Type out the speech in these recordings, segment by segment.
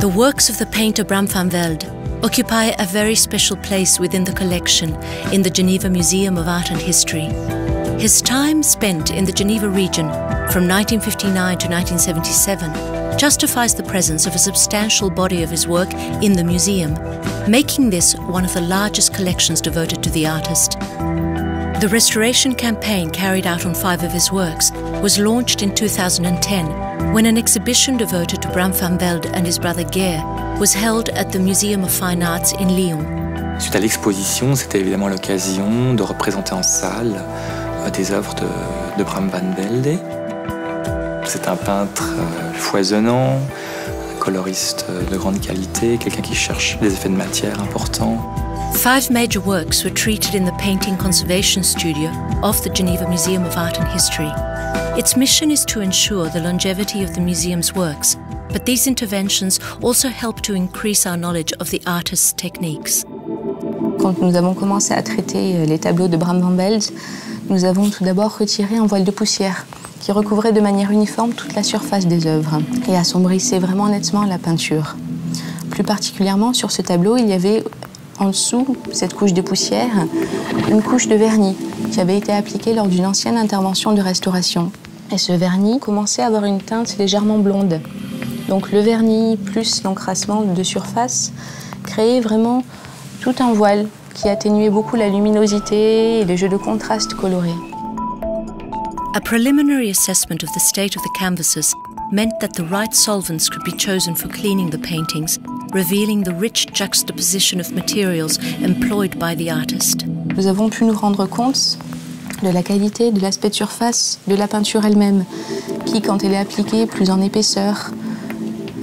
The works of the painter Bram van Velde occupy a very special place within the collection in the Geneva Museum of Art and History. His time spent in the Geneva region from 1959 to 1977 justifies the presence of a substantial body of his work in the museum, making this one of the largest collections devoted to the artist. The restoration campaign carried out on 5 of his works was launched in 2010 when an exhibition devoted to Bram van Velde and his brother Geert was held at the Museum of Fine Arts in Lyon. Suite à l'exposition, c'était évidemment l'occasion de représenter en salle des œuvres de Bram van Velde. C'est un peintre foisonnant, un coloriste de grande qualité, quelqu'un qui cherche des effets de matière importants. 5 major works were treated in the Painting Conservation Studio of the Geneva Museum of Art and History. Its mission is to ensure the longevity of the museum's works, but these interventions also help to increase our knowledge of the artist's techniques. Quand nous avons commencé à traiter les tableaux de Bram van Velde, nous avons tout d'abord retiré un voile de poussière qui recouvrait de manière uniforme toute la surface des œuvres et assombrissait vraiment nettement la peinture. Plus particulièrement sur ce tableau, il y avait en dessous cette couche de poussière une couche de vernis qui avait été appliquée lors d'une ancienne intervention de restauration. Et ce vernis commençait à avoir une teinte légèrement blonde. Donc le vernis plus l'encrassement de surface créait vraiment tout un voile qui atténuait beaucoup la luminosité et les jeux de contraste colorés. A preliminary assessment of the state of the canvases meant that the right solvents could be chosen for cleaning the paintings, revealing the rich juxtaposition of materials employed by the artist. Nous avons pu nous rendre compte de la qualité, de l'aspect de surface de la peinture elle-même, qui, quand elle est appliquée plus en épaisseur,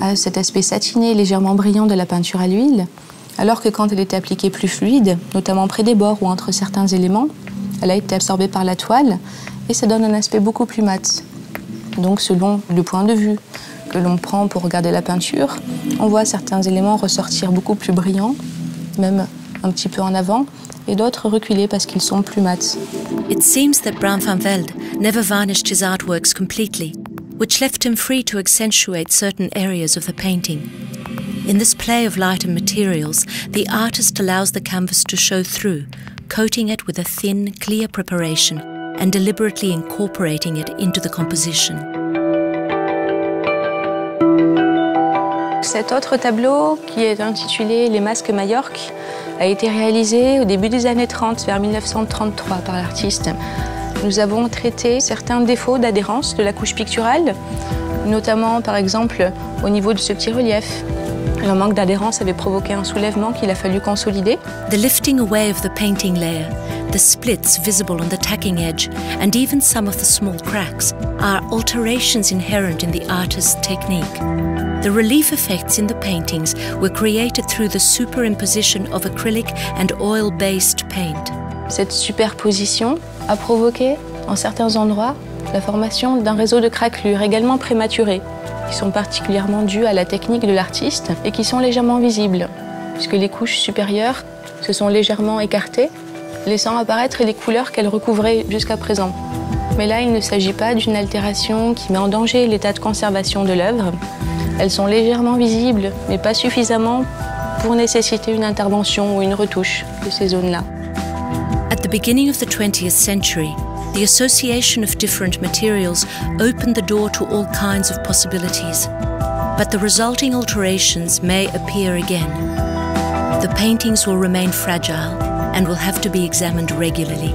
a cet aspect satiné, légèrement brillant de la peinture à l'huile, alors que quand elle est appliquée plus fluide, notamment près des bords ou entre certains éléments, elle a été absorbée par la toile et ça donne un aspect beaucoup plus mat. Donc selon le point de vue que l'on prend pour regarder la peinture, on voit certains éléments ressortir beaucoup plus brillants, même un petit peu en avant, et d'autres reculer parce qu'ils sont plus mats. It seems that Bram van Velde never varnished his artworks completely, which left him free to accentuate certain areas of the painting. In this play of light and materials, the artist allows the canvas to show through, coating it with a thin, clear preparation and deliberately incorporating it into the composition. Cet autre tableau, qui est intitulé « Les masques Majorque », a été réalisé au début des années 30, vers 1933, par l'artiste. Nous avons traité certains défauts d'adhérence de la couche picturale, notamment, par exemple, au niveau de ce petit relief. Le manque d'adhérence avait provoqué un soulèvement qu'il a fallu consolider. The lifting away of the painting layer, the splits visible on the tacking edge, and even some of the small cracks are alterations inherent in the artist's technique. The relief effects in the paintings were created through the superimposition of acrylic and oil-based paint. Cette superposition a provoqué, en certains endroits, la formation d'un réseau de craquelures également prématurées, qui sont particulièrement dues à la technique de l'artiste et qui sont légèrement visibles, puisque les couches supérieures se sont légèrement écartées, laissant apparaître les couleurs qu'elles recouvraient jusqu'à présent. Mais là, il ne s'agit pas d'une altération qui met en danger l'état de conservation de l'œuvre. Elles sont légèrement visibles, mais pas suffisamment pour nécessiter une intervention ou une retouche de ces zones-là. At the beginning of the 20th century, the association of different materials opened the door to all kinds of possibilities, but the resulting alterations may appear again. The paintings will remain fragile and will have to be examined regularly.